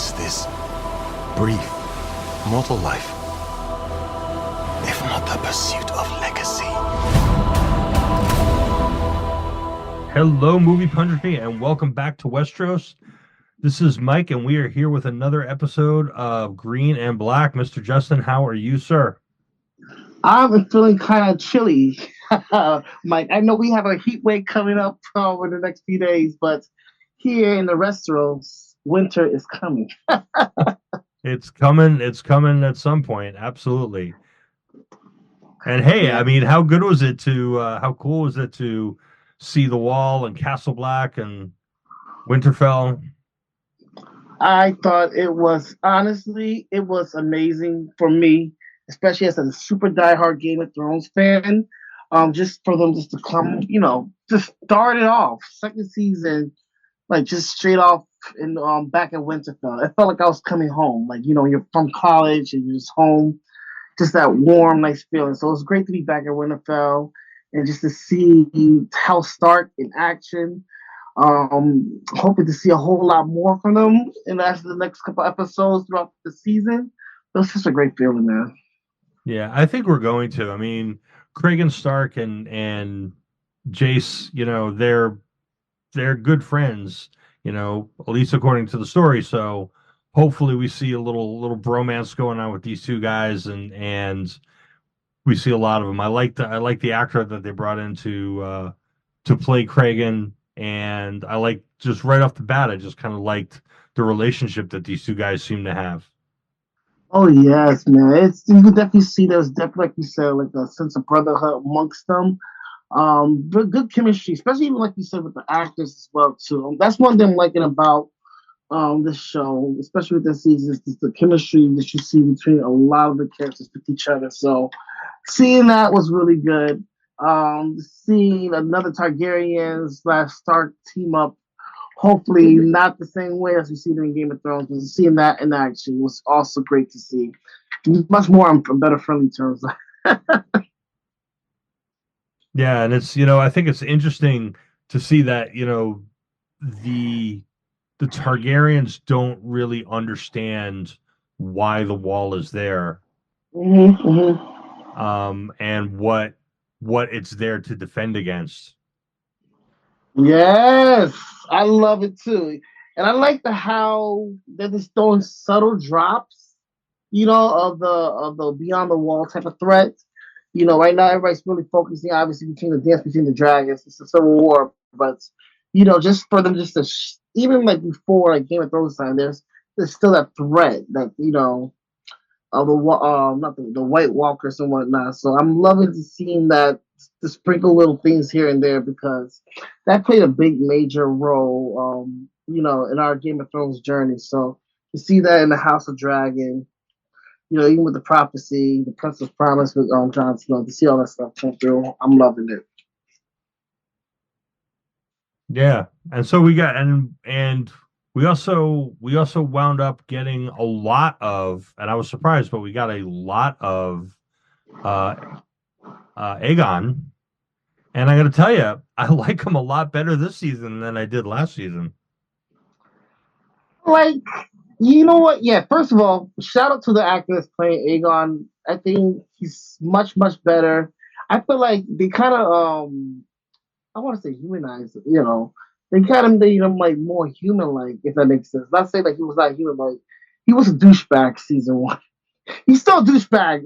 is this brief mortal life, if not the pursuit of legacy? Hello, movie punditry, and welcome back to Westeros. This is Mike, and we are here with another episode of Green and Black. Mr. Justin, how are you, sir? I'm feeling kind of chilly, Mike. I know we have a heat wave coming up over the next few days, but here in the restaurants, winter is coming. It's coming. It's coming at some point. Absolutely. And hey, Yeah, I mean, how good was it to? How cool was it to see the Wall and Castle Black and Winterfell? I thought it was amazing for me, especially as a super diehard Game of Thrones fan. Just for them just to come, just start it off, second season, like just straight off in back in Winterfell. It felt like I was coming home. Like, you're from college and you're just home, just that warm, nice feeling. So it was great to be back in Winterfell and just to see House Stark in action. Hoping to see a whole lot more from them in the next couple episodes throughout the season. It was just a great feeling, man. Yeah, I think we're going to. I mean, Craig and Stark and Jace, they're good friends, at least according to the story. So hopefully we see a little bromance going on with these two guys and we see a lot of them. I like the actor that they brought in to play Kragan, and I like just right off the bat, I just kind of liked the relationship that these two guys seem to have. Oh yes, man. You can definitely see there's definitely, like you said, like a sense of brotherhood amongst them. Good chemistry, especially even like you said with the actors as well too. That's one thing I'm liking about this show, especially with this season, is the chemistry that you see between a lot of the characters with each other. So seeing that was really good. Seeing another Targaryen slash Stark team up, hopefully not the same way as we see it in Game of Thrones, but seeing that in action was also great to see. Much more on better friendly terms. Yeah, and it's I think it's interesting to see that the the Targaryens don't really understand why the wall is there, Mm-hmm. and what it's there to defend against. Yes, I love it too, and I like the how they're just throwing subtle drops, of the beyond the wall type of threat. Right now everybody's really focusing, obviously, between the dance between the dragons. It's a civil war, but just for them just to even like before like Game of Thrones time, there's still that threat that of the not the White Walkers and whatnot. So I'm loving to seeing that to sprinkle little things here and there because that played a big major role, in our Game of Thrones journey. So you see that in the House of Dragon, even with the prophecy, the Princess Promise with Jon Snow, to see all that stuff come through, I'm loving it. Yeah, and so we got, and we also wound up getting a lot of, and I was surprised, but we got a lot of uh Aegon, and I got to tell you, I like him a lot better this season than I did last season. Like, you know what? Yeah, first of all, shout out to the actor that's playing Aegon. I think he's much, much better. I feel like they kind of I want to say humanized, they kind of made him like more human like, if that makes sense. Not saying like he was not human, like he was a douchebag season one. He's still a douchebag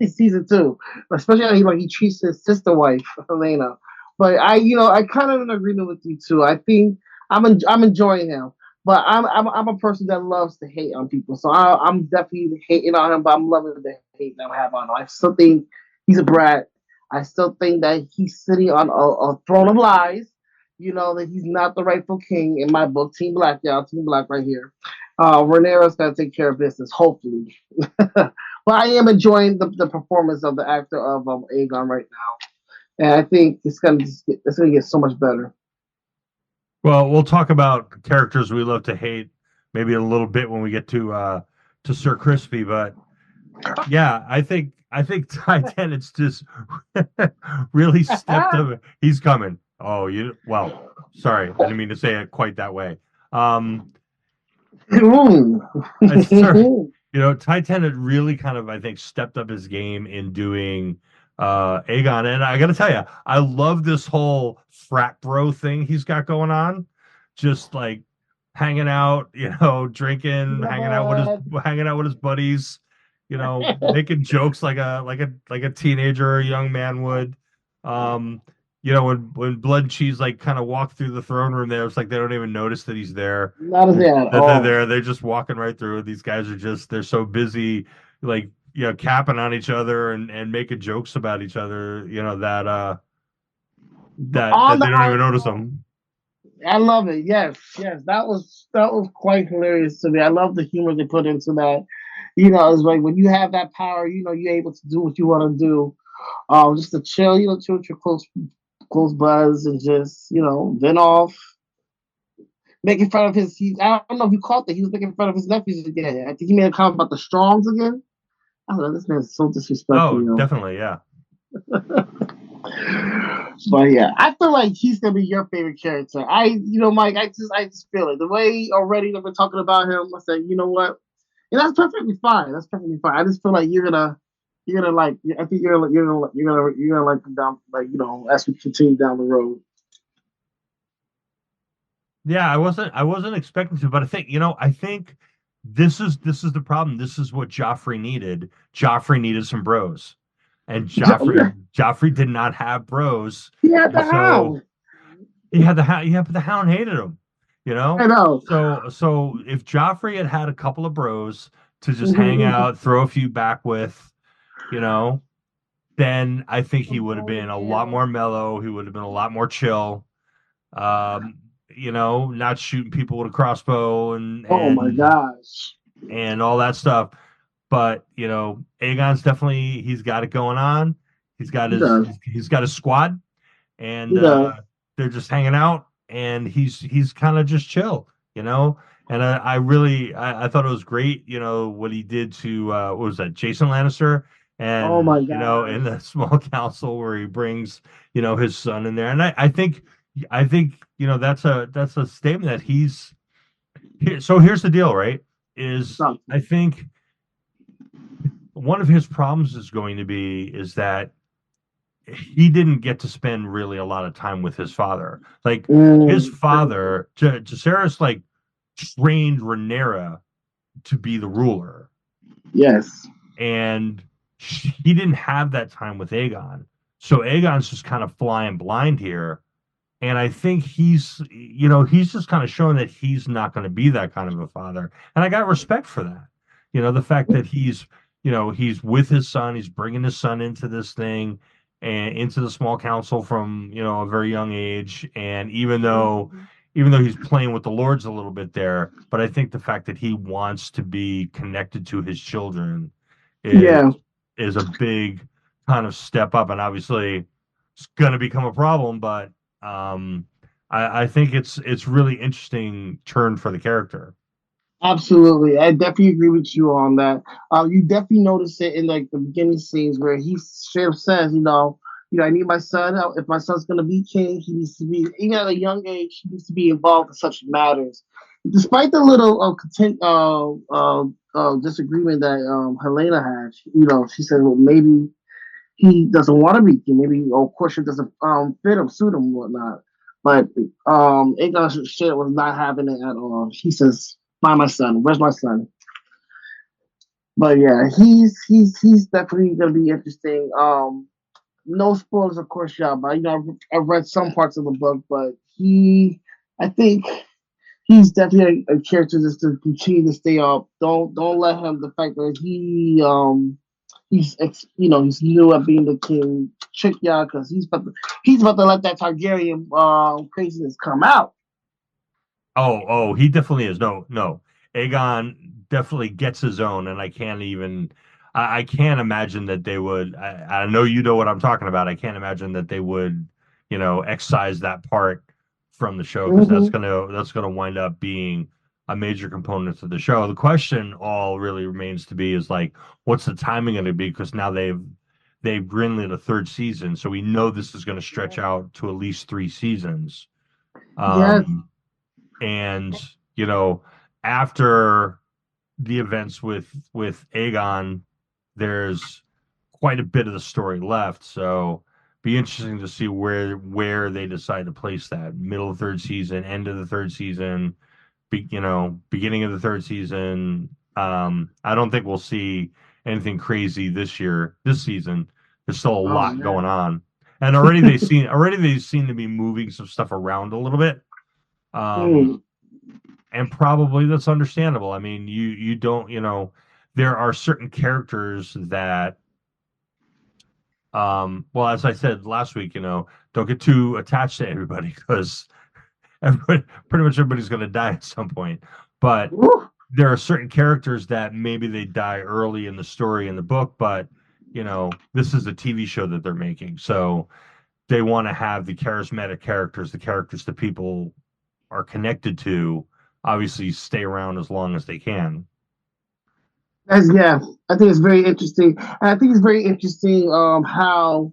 in season two, especially how he treats his sister wife, Helena. But I kind of in agreement with you too. I think I'm enjoying him. But I'm a person that loves to hate on people, so I'm definitely hating on him. But I'm loving the hate that I have on him. I still think he's a brat. I still think that he's sitting on a throne of lies. That he's not the rightful king in my book. Team Black, y'all. Team Black right here. Rhaenyra's got to take care of business, hopefully. But I am enjoying the performance of the actor of Aegon right now, and I think it's gonna get so much better. Well, we'll talk about characters we love to hate maybe a little bit when we get to Sir Crispy, but yeah, I think Ty Dennett's just really stepped up. He's coming. Oh, sorry, I didn't mean to say it quite that way. Um, Ooh. It's sort Titan had really kind of, I think, stepped up his game in doing Aegon. And I gotta tell you, I love this whole frat bro thing he's got going on. Just like hanging out, drinking, Yeah. hanging out with his buddies, making jokes like a teenager or a young man would. Um, when Blood and Cheese like kind of walk through the throne room there, it's like they don't even notice that he's there. Not as that at That they're all. there. They're just walking right through. These guys are they're so busy, like, capping on each other and making jokes about each other, that On they the don't high even notice note, them. I love it. Yes, yes, that was quite hilarious to me. I love the humor they put into that. It's like when you have that power, you're able to do what you want to do. Just to chill, chill with your close buzz and just, vent off, making fun of his. I don't know if you caught that. He was making fun of his nephews again. I think he made a comment about the Strongs again. I don't know. This man's so Oh, disrespectful. definitely, yeah. But yeah, I feel like he's gonna be your favorite character. Mike, I just feel it. The way already that we're talking about him, I said, you know what? And that's perfectly fine. That's perfectly fine. I just feel like you're gonna like. I think you're gonna like him down, like as we continue down the road. Yeah, I wasn't expecting to, but I think this is the problem. This is what Joffrey needed. Joffrey needed some bros. And Joffrey did not have bros. He had And the so hound. he had the hound, yeah, but the hound hated him, you I know? know. So if Joffrey had had a couple of bros to just hang out, throw a few back with, you know, then I think he Some would have been a lot ponytail. more mellow. He would have been a lot more chill. Um, not shooting people with a crossbow and Oh my and gosh. and all that stuff. But Aegon's definitely he's got it going on. He's got He his does. he's got his squad, and He does. they're just hanging out, and he's kind of just chill, you know. And I thought it was great, what he did to what was that, Jason Lannister, Oh and my in the gosh. small council where he brings his son in there, and I think that's a statement that he's here. So here's the deal, right? Is Stop. I think one of his problems is going to be is that he didn't get to spend really a lot of time with his father. Like his Thank you. father, Jacaerys, like trained Rhaenyra to be the ruler, Yes. and he didn't have that time with Aegon. So Aegon's just kind of flying blind here, and I think he's just kind of showing that he's not going to be that kind of a father, and I got respect for that. The fact that he's with his son, he's bringing his son into this thing and into the small council from a very young age, and even though he's playing with the lords a little bit there, but I think the fact that he wants to be connected to his children is Yeah. is a big kind of step up, and obviously it's going to become a problem, but um, I think it's really interesting turn for the character. Absolutely, I definitely agree with you on that. You definitely notice it in like the beginning scenes where he straight up says, I need my son. If my son's gonna be king, he needs to be. Even at a young age, he needs to be involved in such matters. Despite the little disagreement that Helena had, she said, well, maybe he doesn't want to be king. Maybe, of course, it doesn't fit him, suit him, whatnot. But Aegon shit was not having it at all. He says, "Find my son. Where's my son?" But yeah, he's definitely gonna be interesting. No spoilers, of course, yeah. But I've read some parts of the book, but I think he's definitely a character just to continue to stay up. Don't let him. The fact that he's new at being the king trick y'all because he's about to let that Targaryen craziness come out. Oh, he definitely is. No, no. Aegon definitely gets his own, and I can't imagine that they would. I know you know what I'm talking about. I can't imagine that they would, excise that part from the show because that's Mm-hmm. gonna wind up being a major component to the show. The question all really remains to be is like, what's the timing going to be? Because now they've greenlit a third season, so we know this is going to stretch Yes. out to at least three seasons. Yes. Um, and you know after the events with Aegon, there's quite a bit of the story left. So be interesting to see where they decide to place that. Middle of third season, end of the third season, beginning of the third season. I don't think we'll see anything crazy this season. There's still a Oh lot going man. on. And already they seem to be moving some stuff around a little bit. Um, Mm. and probably that's understandable. I mean, you don't, there are certain characters that well, as I said last week, don't get too attached to everybody because pretty much everybody's going to die at some point. But Woo. there are certain characters that maybe they die early in the story in the book, but this is a TV show that they're making, so they want to have the charismatic characters, the characters that people are connected to, obviously stay around as long as they can. Yeah, I think it's very interesting. And I think it's very interesting how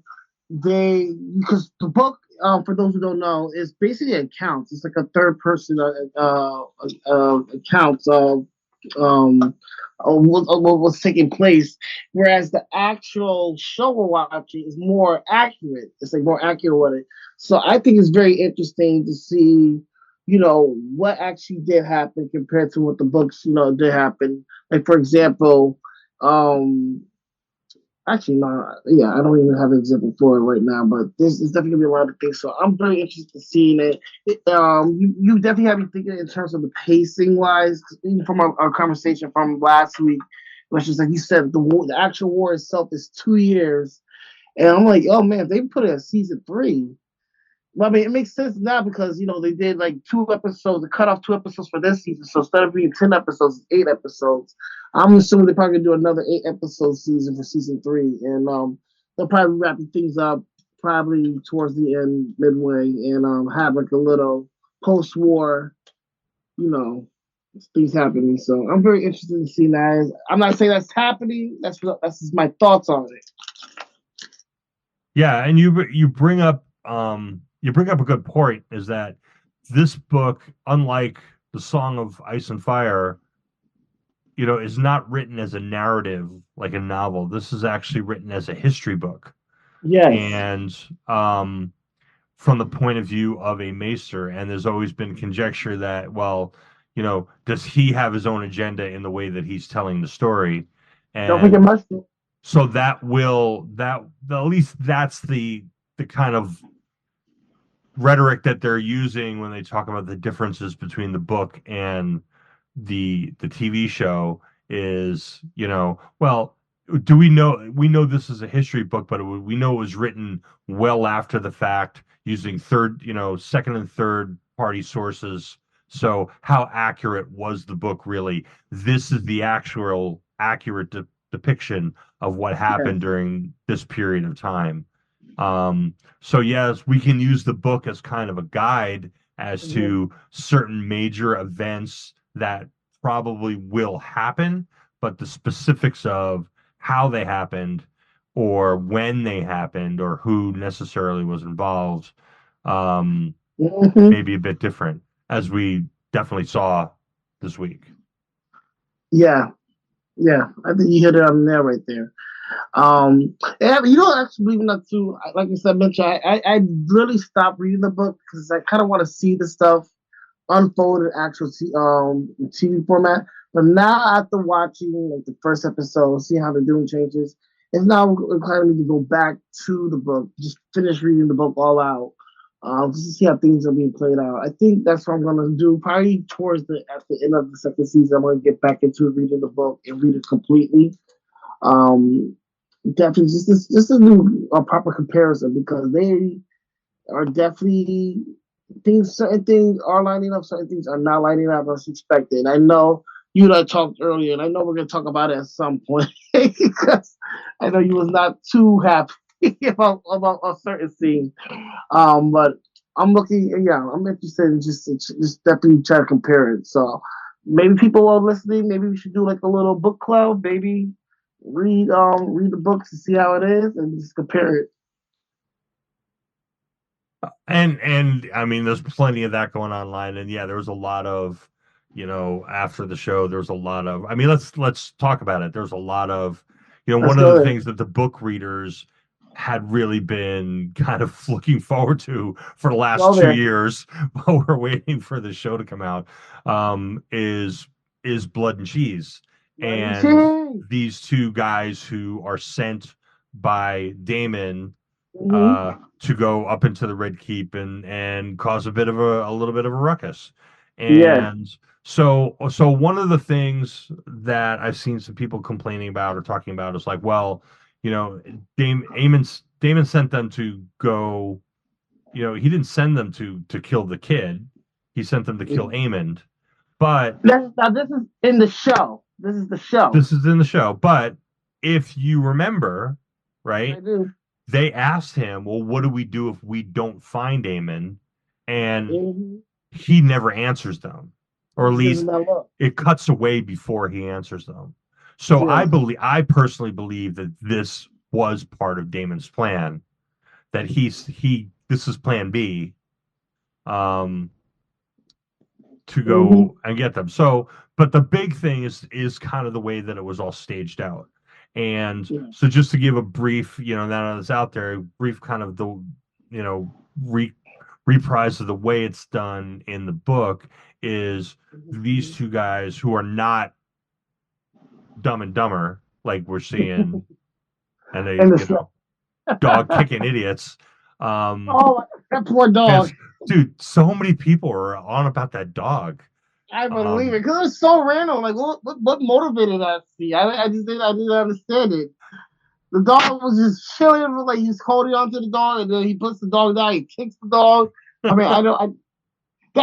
they, because the book, for those who don't know, is basically accounts. It's like a third person accounts what was taking place, whereas the actual show we're watching is more accurate. It's like more accurate with it. So I think it's very interesting to see, what actually did happen compared to what the books, did happen. Like for example, um, actually, no, yeah, I don't even have an example for it right now, but there's definitely gonna be a lot of things. So I'm very interested in seeing it. You definitely have me thinking in terms of the pacing wise, even from our conversation from last week, which is like you said, the actual war itself is 2 years, and I'm like, oh man, if they put it at season three. Well, I mean, it makes sense now because they did like 2 episodes, they cut off 2 episodes for this season. So instead of being 10 episodes, 8 episodes. I'm assuming they're probably gonna do another 8 episode season for season three, and they'll probably wrap things up probably towards the end, midway, and have like a little post-war, you know, things happening. So I'm very interested in seeing that. I'm not saying that's happening. That's just my thoughts on it. Yeah, and you bring up a good point, is that this book, unlike the Song of Ice and Fire, is not written as a narrative like a novel. This is actually written as a history book. Yes. And from the point of view of a maester, and there's always been conjecture that, well, does he have his own agenda in the way that he's telling the story? Don't forget And mustard. so that at least that's the kind of rhetoric that they're using when they talk about the differences between the book and the TV show is, well, do we know this is a history book, but we know it was written well after the fact using second and third party sources. So how accurate was the book really? This is the actual accurate depiction of what Yes. happened during this period of time. So yes, we can use the book as kind of a guide as Mhm. to certain major events that probably will happen, but the specifics of how they happened or when they happened or who necessarily was involved, um, Mhm. may be a bit different, as we definitely saw this week. Yeah, yeah. I think you hit it on the nail right there. And actually, believe it or not, too. Like I said, mentioned, I really stopped reading the book because I kind of want to see the stuff unfold in actual TV format. But now, after watching like the first episode, see how they're doing changes, it's now requiring me to go back to the book, just finish reading the book all out, just to see how things are being played out. I think that's what I'm gonna do. Probably towards the at the end of the second season, I'm gonna get back into reading the book and read it completely. Um, Definitely just to do a proper comparison because they are definitely things. Certain things are lining up, certain things are not lining up as expected. I know you and I talked earlier, and I know we're going to talk about it at some point because I know you was not too happy about a certain scene. But I'm looking, yeah, I'm interested in just definitely try to compare it. So maybe people are listening. Maybe we should do like a little book club. Maybe read the books to see how it is and just compare it. And I mean, there's plenty of that going online, and yeah, there was a lot of, after the show, there's a lot of. I mean, let's talk about it. There's a lot of, Let's one of go the there. things that the book readers had really been kind of looking forward to for the last Go 2 there. years while we're waiting for the show to come out, is Blood and Cheese, and these two guys who are sent by Damon to go up into the Red Keep and cause a little bit of a ruckus. Yes. And so one of the things that I've seen some people complaining about or talking about is like, well, Damon sent them to go, he didn't send them to kill the kid. He sent them to kill Aemond. But Now this is in the show. This is the show. this is in the show. But if you remember, right? I do. They asked him, well, what do we do if we don't find Aemon? And he never answers them. Or at least it cuts away before he answers them. So I personally believe that this was part of Damon's plan. That this is plan B. To go and get them. So, but the big thing is kind of the way that it was all staged out. And so just to give a brief, now it's out there, brief kind of the, reprise of the way it's done in the book is these two guys who are not Dumb and Dumber, like we're seeing, and they, dog kicking idiots. Oh, that poor dog. Dude, so many people are on about that dog. I believe it because it was so random. Like, what motivated that scene? I didn't understand it. The dog was just chilling, like he's holding onto the dog, and then he puts the dog down. He kicks the dog. I mean, I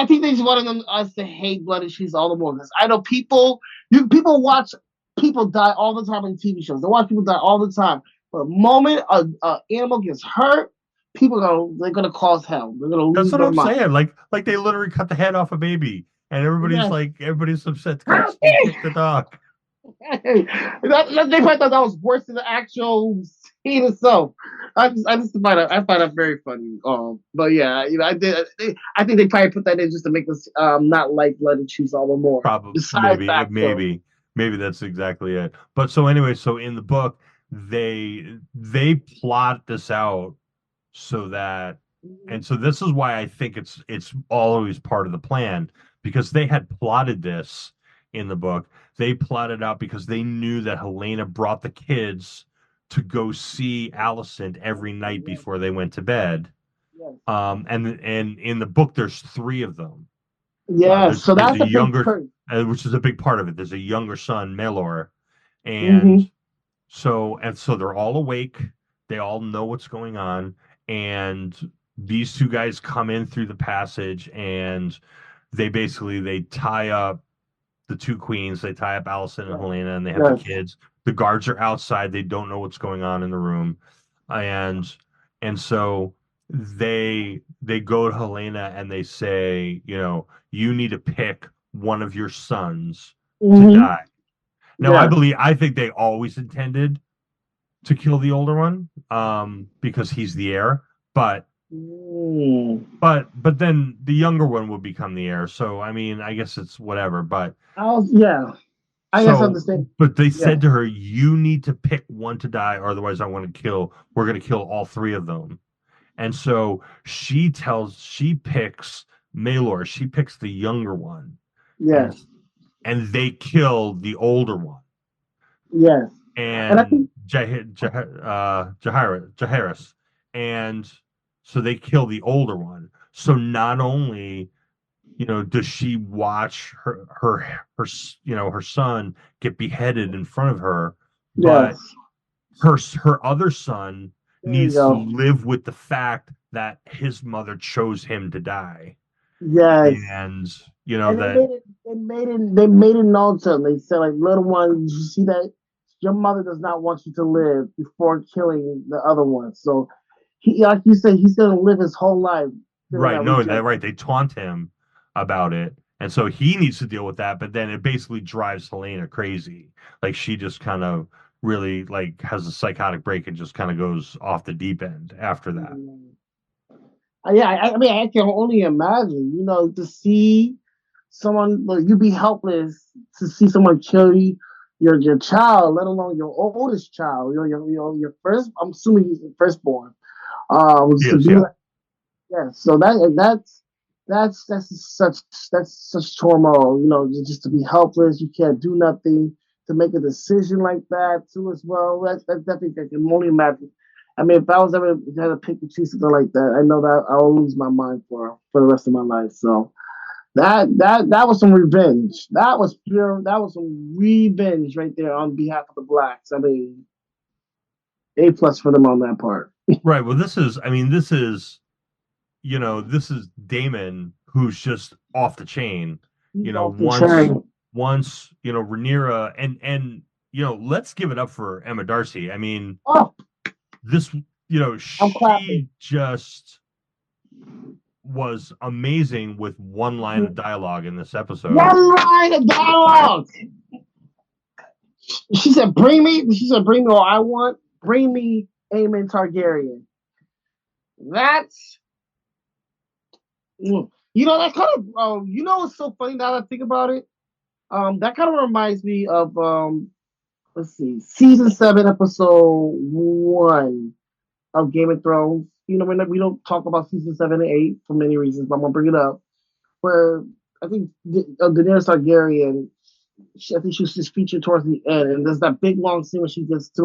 think they just wanted us to hate Blood and Cheese all the more because I know people watch people die all the time in TV shows. They watch people die all the time. But the moment a animal gets hurt, they're gonna cause hell. They're gonna lose. That's what I'm saying. Like they literally cut the head off a baby, and everybody's upset to kick the dog. They probably thought that was worse than the actual scene itself. I find that very funny. But yeah, I think they probably put that in just to make us not like Blood and Cheese all the more. Probably, maybe that's exactly it. But so anyway, so in the book, they plot this out so that, and so this is why I think it's always part of the plan, because they had plotted this in the book. They plotted out because they knew that Helena brought the kids to go see Alicent every night before they went to bed. And in the book, there's 3 of them. So that's a younger, which is a big part of it. There's a younger son, Melor, and so they're all awake. They all know what's going on, and these 2 guys come in through the passage, and they tie up the 2 queens. They tie up Alicent and Helena, and they have the kids. The guards are outside. They don't know what's going on in the room, and so they go to Helena and they say, you need to pick one of your sons to die. Now, I think they always intended to kill the older one, because he's the heir. But then the younger one would become the heir. So I mean, I guess it's whatever. But I guess I understand. But they said to her, "You need to pick one to die, or otherwise, we're going to kill all 3 of them." And so she picks Melor. She picks the younger one. Yes. And they kill the older one. Yes. And I think Jaehaerys. And so they kill the older one. So not only, does she watch her son get beheaded in front of her, but her other son needs to live with the fact that his mother chose him to die. Yes. And they made it known to him. They said, like, little one, you see that your mother does not want you to live before killing the other one. So he, like you said, he's gonna live his whole life. Right, knowing that, right. They taunt him about it. And so he needs to deal with that, but then it basically drives Helena crazy. Like, she just kind of really has a psychotic break and just kind of goes off the deep end after that. Yeah, I mean, I can only imagine, to see someone like, you be helpless to see someone kill your child, let alone your oldest child, your first. I'm assuming he's the firstborn. To Yes, be yeah. like, yeah. So that's that's such turmoil. Just to be helpless, you can't do nothing. To make a decision like that too, as well. That's definitely I can only imagine. I mean, if I was ever had to pick and choose something like that, I know that I'll lose my mind for the rest of my life. So that was some revenge. That was pure. That was some revenge right there on behalf of the blacks. I mean, A+ for them on that part. Right. Well, this is Damon who's just off the chain. He's You know, off the once chain. Rhaenyra and let's give it up for Emma Darcy. I mean, Oh, this I'm clapping. she just was amazing with one line of dialogue in this episode. One line of dialogue. She said, "Bring me." She said, "Bring me all I want. Bring me Aemon Targaryen." That's that kind of what's so funny now that I think about it. That kind of reminds me of let's see, season 7, episode 1 of Game of Thrones. We don't talk about season 7 and 8 for many reasons, but I'm gonna bring it up. Where I think Daenerys Targaryen, I think she was just featured towards the end, and there's that big long scene where she gets to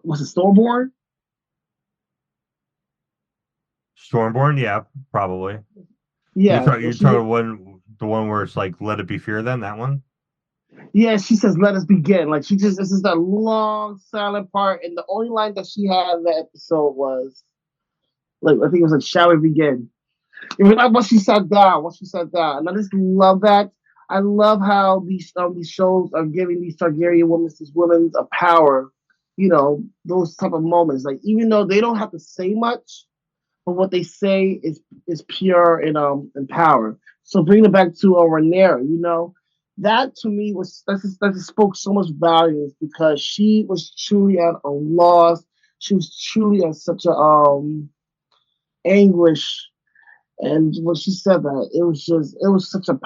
was it Stormborn? Stormborn, yeah, probably. Yeah, You she talking the one where it's like let it be fear then, that one? yeah, she says, "Let us begin." Like this is that long silent part, and the only line that she had in the episode was like I think it was like, "Shall we begin?" Even like once she sat down, and I just love that. I love how these shows are giving these Targaryen women, these women, a power. Those type of moments. Like even though they don't have to say much, but what they say is pure and power. So bringing it back to Rhaenyra, that to me that just spoke so much volumes because she was truly at a loss. She was truly at such a anguish, and when she said that, it was such a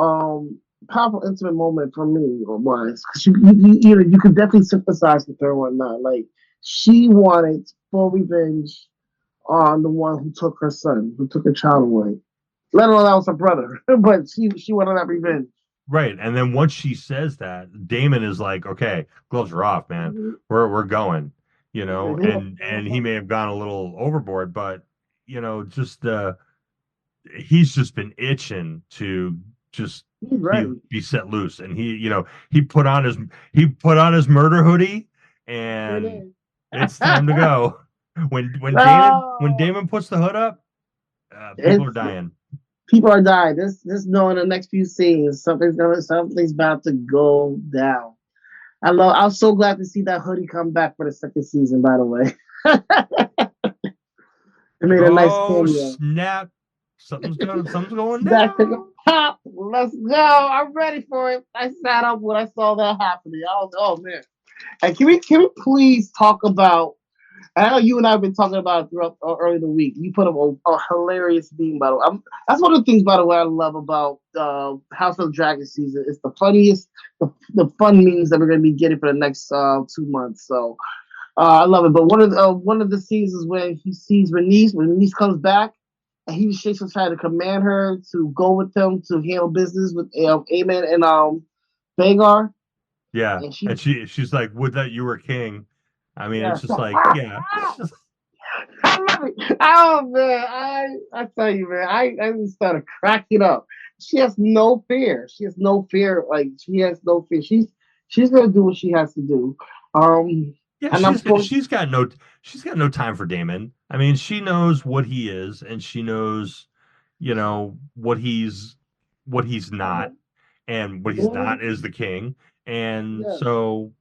um, powerful intimate moment for me. It was because you could definitely sympathize with her and whatnot. Like she wanted full revenge on the one who took her son, who took her child away. Let alone that was her brother, but she wanted that revenge. Right. And then once she says that, Damon is like, okay, gloves are off, man. We're going, and he may have gone a little overboard, but just he's just been itching to just He's ready. be set loose. And he put on his murder hoodie and It it's is. time to go. When No, Damon puts the hood up, people are it's dying. people are dying. This knowing the next few scenes, something's about to go down. I was so glad to see that hoodie come back for the second season. By the way, it made a nice Oh cameo. snap! Something's going That took a down. pop. Let's go. I'm ready for it. I sat up when I saw that happening. I was, oh man. And can we please talk about? I know you and I have been talking about it throughout early in the week. You put up a hilarious meme, by the way. That's one of the things, by the way, I love about House of Dragon season. It's the funniest, the fun memes that we're going to be getting for the next 2 months. So I love it. But one of the scenes is when he sees Rhaenys when Rhaenys comes back, and he was basically trying to command her to go with him to handle business with Aemon and Vhagar, Yeah, and and she she's like, "Would that you were king." I mean, yeah. it's just like, yeah, it's just I love it. Oh man, I tell you, man, I just started cracking up. She has no fear. She has no fear. Like she has no fear. She's gonna do what she has to do. Um, yeah. and I'm supposed. She's got no time for Damon. I mean, she knows what he is, and she knows, what he's not, and what he's not is the king. And Yeah, so,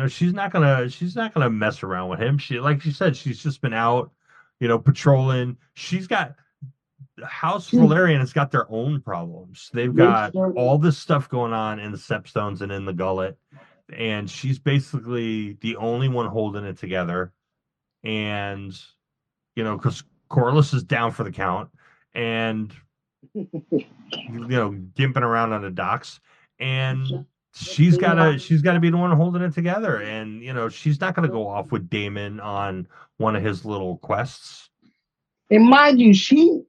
she's not gonna mess around with him. She, like she said, she's just been out, patrolling. She's got House she. Valerian has got their own problems. They've They got sure all do. this stuff going on in the Stepstones and in the Gullet, and she's basically the only one holding it together. And because Corlys is down for the count, and gimping around on the docks, and Just she's being gotta honest. she's gotta be the one holding it together, and she's not gonna go off with Damon on one of his little quests. And mind you, she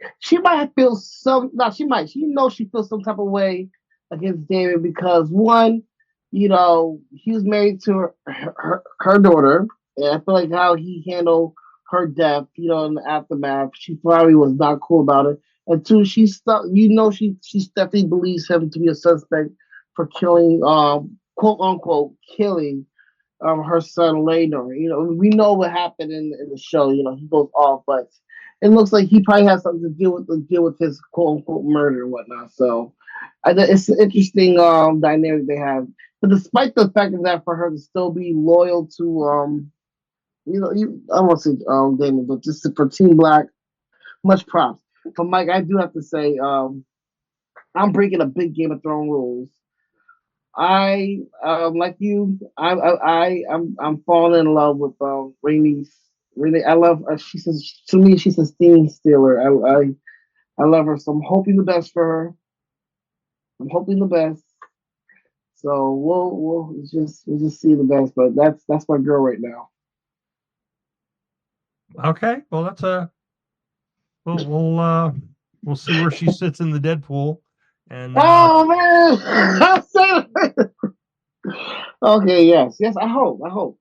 might feel some. No, she might. She knows she feels some type of way against David because one, he was married to her daughter, and I feel like how he handled her death, in the aftermath, she probably was not cool about it. And two, she's stuck. She definitely believes him to be a suspect for killing, quote unquote, killing her son Lador. We know what happened in the show. He goes off, but it looks like he probably has something to deal with his quote unquote murder and whatnot. So it's an interesting dynamic they have. But despite the fact of that, for her to still be loyal to I won't say Damon, but just for Team Black, much props. But Mike, I do have to say, I'm breaking a big Game of Thrones rules. I like you. I'm falling in love with Rainey's. Really, I love. She says to me, she's a steam stealer. I love her. So I'm hoping the best for her. I'm hoping the best. So we'll just see the best. But that's my girl right now. Okay, well that's a we'll see where she sits in the Deadpool, and Oh man, I said it. Okay, yes. I hope.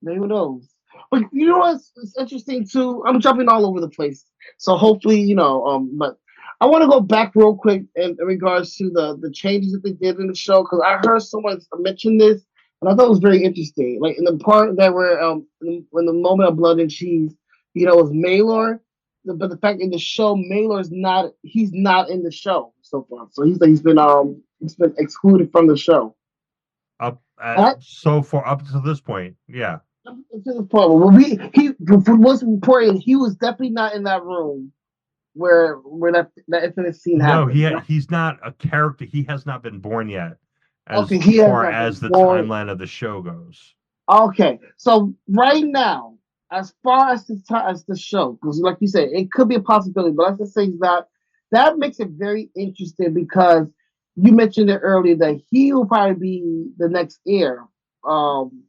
Maybe who knows? But you know what's it's interesting too? I'm jumping all over the place. So hopefully, but I want to go back real quick in regards to the changes that they did in the show because I heard someone mention this and I thought it was very interesting. Like in the part that where when the moment of blood and cheese, was Maylor, but the fact in the show Maylor's not he's not in the show so far. So he's been excluded from the show. up at That so far up to this point, yeah. to the point where for what's important, he was definitely not in that room where that infinite scene No, happened. he's not a character. He has not been born yet, Okay, as he has far not as been the born. timeline of the show goes. Okay, so right now, as far as the show, because like you said, it could be a possibility, but let's just say that that makes it very interesting because you mentioned it earlier that he will probably be the next heir. Um,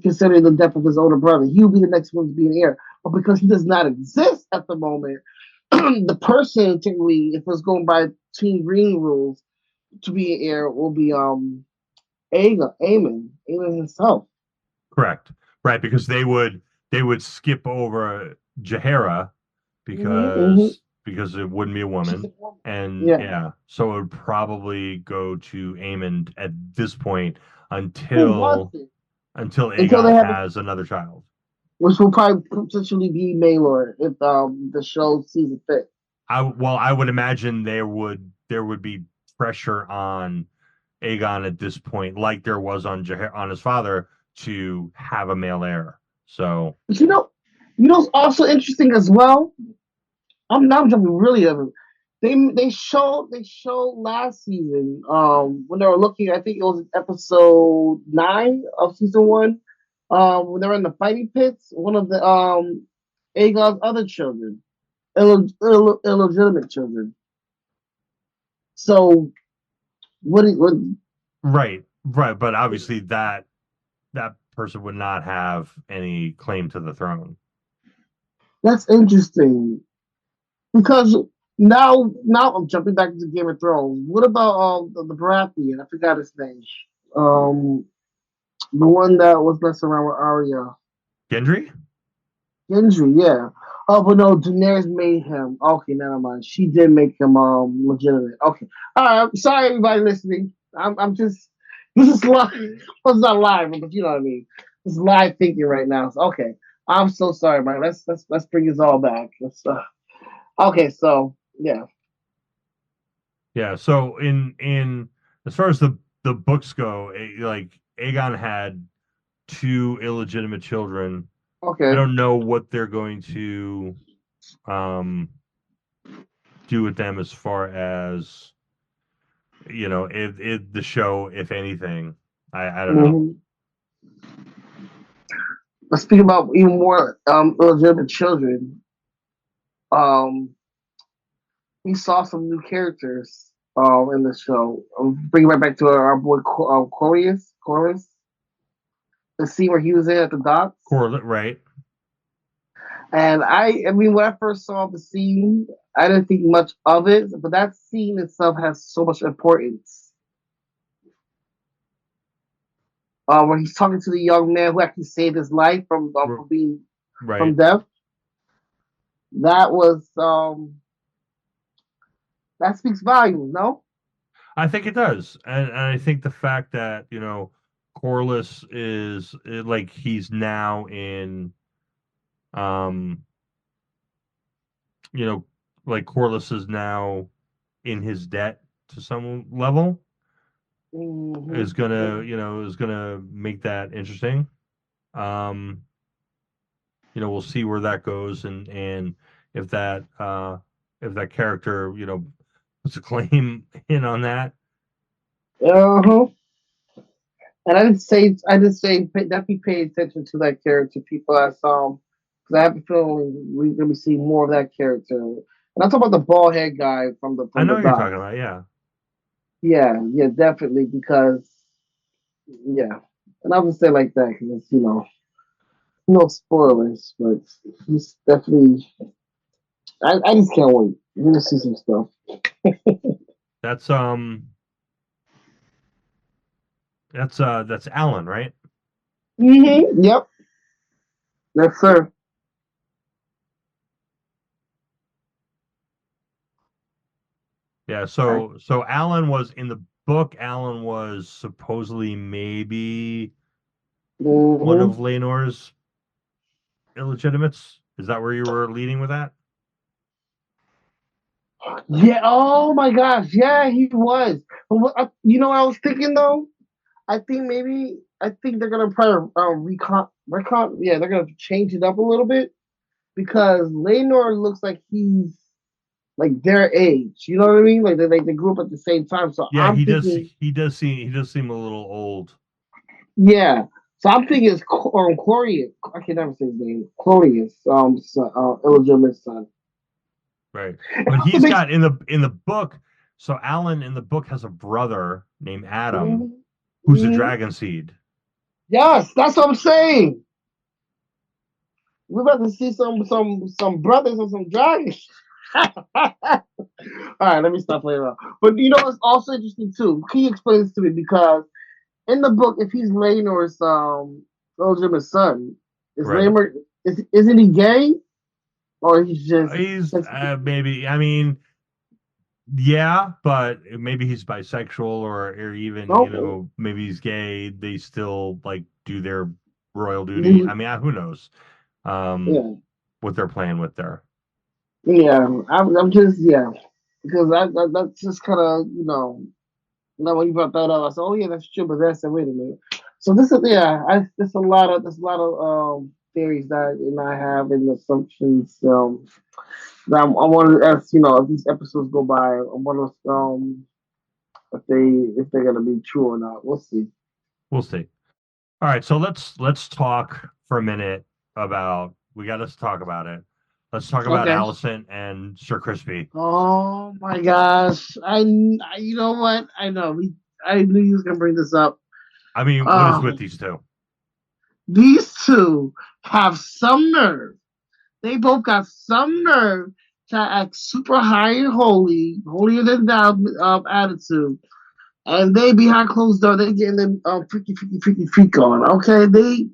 Considering the death of his older brother, he will be the next one to be an heir. But because he does not exist at the moment, the person technically, if it's going by Team Green rules, to be an heir will be Aemon himself. Correct. Right, because they would skip over Jahara Mm-hmm. because it wouldn't be a She's woman. a woman. And Yeah. yeah, so it would probably go to Aemon at this point Who wants until it? until Until they Aegon have a has another child. which will probably potentially be Maylor if the show sees it fit. I would imagine there would be pressure on Aegon at this point, like there was on his father, to have a male heir. So But what's also interesting as well. I'm now jumping really over. They showed last season when they were looking. I think it was episode 9 of season 1. When they were in the fighting pits, one of the Aegon's other children, illegitimate children. So what right, but obviously that person would not have any claim to the throne. that's interesting because now I'm jumping back into Game of Thrones. What about the Baratheon? I forgot his name. Um, the one that was messing around with Arya. Gendry? Gendry, yeah. Oh, but no, Daenerys made him. Okay, never mind. She did make him legitimate. Okay, all right. Sorry, everybody listening. I'm just this is live. Well, it's not live, but you know what I mean. It's live thinking right now. So, okay, I'm so sorry, man. Let's bring this all back. Okay, so yeah. Yeah. So in as far as the books go, like Aegon had two illegitimate children. I Okay. don't know what they're going to um do with them as far as if the show, if anything. I don't know. Mm-hmm. Let's speak about even more illegitimate children. Um, we saw some new characters in the show. Bring it right back to our boy Chorus, the scene where he was in at the docks. Correlate, right? And I mean, when I first saw the scene, I didn't think much of it, but that scene itself has so much importance. When he's talking to the young man who actually saved his life from being from Right. death, that was that speaks volumes, no? I think it does, and I think the fact that Corliss is like he's now in, um, you know, like Corliss is now in his debt to some level is gonna make that interesting. Um, we'll see where that goes, and if that character puts a claim in on that. Uh-huh. And I did say definitely pay attention to that character, people. I saw because I have a feeling we're gonna be seeing more of that character. And I'm talking about the bald head guy I from know the what you're doc. talking about, yeah. Yeah, yeah, definitely because yeah, and I'll just say like that because it's no spoilers, but he's definitely. I just can't wait. We're gonna see some stuff. That's that's Alan, right? Yep. Yes, sir. Yeah, so Alan was in the book. Alan was supposedly maybe one hmm of Leonor's illegitimates. Is that where you were leading with that? Yeah. Oh my gosh. Yeah, he was. But you know what I was thinking though? I think they're gonna probably recon. Yeah, they're gonna change it up a little bit because Lenor looks like he's like their age. You know what I mean? Like they grew up at the same time. So Yeah, I'm thinking, he does seem a little old. yeah. So I'm thinking it's Clorius. I can never say his name. Clorius, illegitimate son. Right. It But also he's makes. got in the book, so Alan in the book has a brother named Adam Mhm, who's a mhm. dragon seed. Yes, that's what I'm saying. We're about to see some brothers and some dragons. All right, let me stop playing around. But you know what's also interesting too? Can you explain this to me? Because in the book, if he's Laenor's illegitimate son, is Right. Laenor isn't he gay or he's just He's maybe, I mean, yeah, but maybe he's bisexual or even, okay? maybe he's gay. They still like do their royal duty. I mean, who knows Yeah, what they're playing with there. yeah. I'm just because that's just kind of now when you brought that up, I said, oh yeah, that's true. But then I said, wait a minute. So this is there's a lot of theories that I have and assumptions. That I wanted to ask, if these episodes go by, I wonder if they're gonna be true or not. We'll see. We'll see. All right, so let's talk for a minute about we got to talk about it. Let's talk about Okay. Allison and Sir Crispy. Oh my gosh! You know what? I know. I knew you was gonna bring this up. I mean, what is with these two? These two have some nerve. They both got some nerve to act super high and holy, holier than thou attitude. And they behind closed door, they getting them freaky on. Okay, they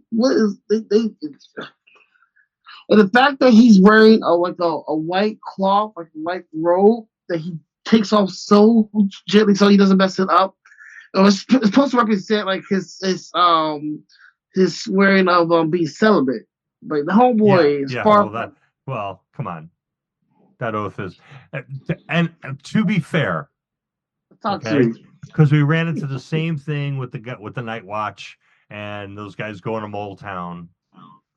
and the fact that he's wearing a white cloth, like a white robe that he takes off so gently so he doesn't mess it up. It's supposed to represent like his wearing of being celibate. But the homeboy is Yeah. far from. Well, come on. That oath is, and to be fair, Talk to okay, me. because we ran into the same thing with the Night Watch and those guys going to Mole Town.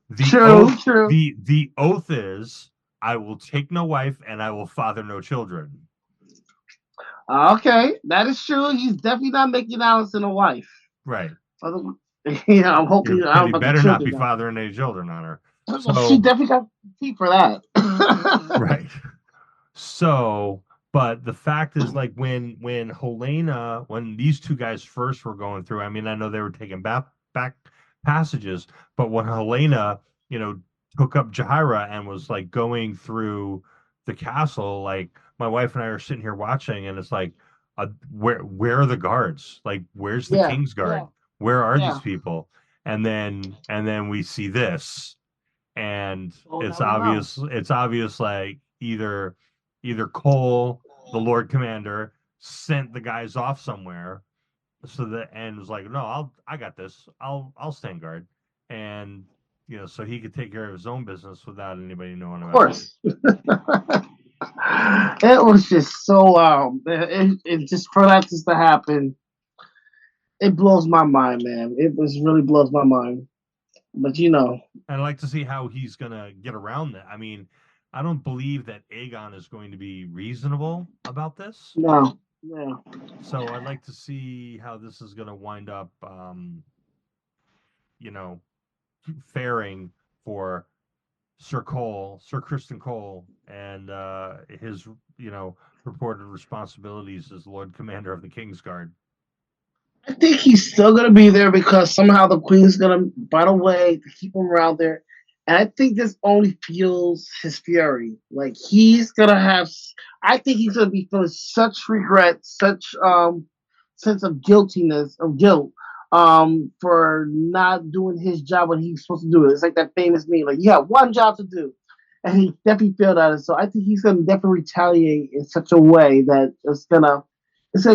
The True, oath, true. the oath is, I will take no wife and I will father no children. Okay, that is true. He's definitely not making Allison a wife. Right. I'm hoping I And don't he about the better not children be now. fathering any children on her. She So definitely got teeth for that. right. So But the fact is, like when these two guys first were going through, I mean, I know they were taking back passages, but when Helena, you know, took up Jaira and was like going through the castle, like my wife and I are sitting here watching, and it's like, where are the guards? Like, where's the Yeah, King's yeah, Guard? Where are these yeah. people? And then we see this, and Oh, it's now we know. obvious like either Cole, the Lord Commander, sent the guys off somewhere so that and was like, no, I got this. I'll stand guard. And so he could take care of his own business without anybody knowing Of about it. course. It was just so it just for that just to happen, it blows my mind, man. It was really blows my mind. But And I'd like to see how he's gonna get around that. I mean, I don't believe that Aegon is going to be reasonable about this. no, yeah. So I'd like to see how this is gonna wind up you know, faring for Sir Kristen Cole, and his, purported responsibilities as Lord Commander of the Kingsguard. I think he's still gonna be there because somehow the Queen's gonna find a way to keep him around there. And I think this only fuels his fury. Like he's gonna have I think he's gonna be feeling such regret, such sense of guiltiness of guilt for not doing his job when he's supposed to do it. It's like that famous meme, like you have one job to do. And he definitely failed at it. So I think he's gonna definitely retaliate in such a way that it's gonna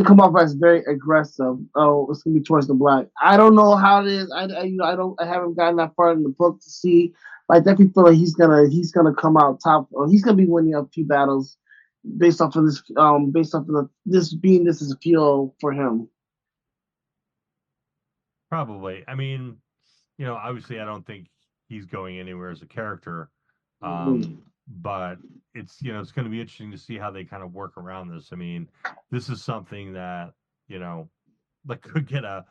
come off as very aggressive. Oh, it's gonna be towards the black. I don't know how it is. I haven't gotten that far in the book to see. But I definitely feel like he's gonna come out top. Or he's gonna be winning a few battles based off of this. Based off of this is a fuel for him. Probably. I mean, obviously, I don't think he's going anywhere as a character, Mm-hmm. but it's going to be interesting to see how they kind of work around this. I mean, this is something that you know like could get a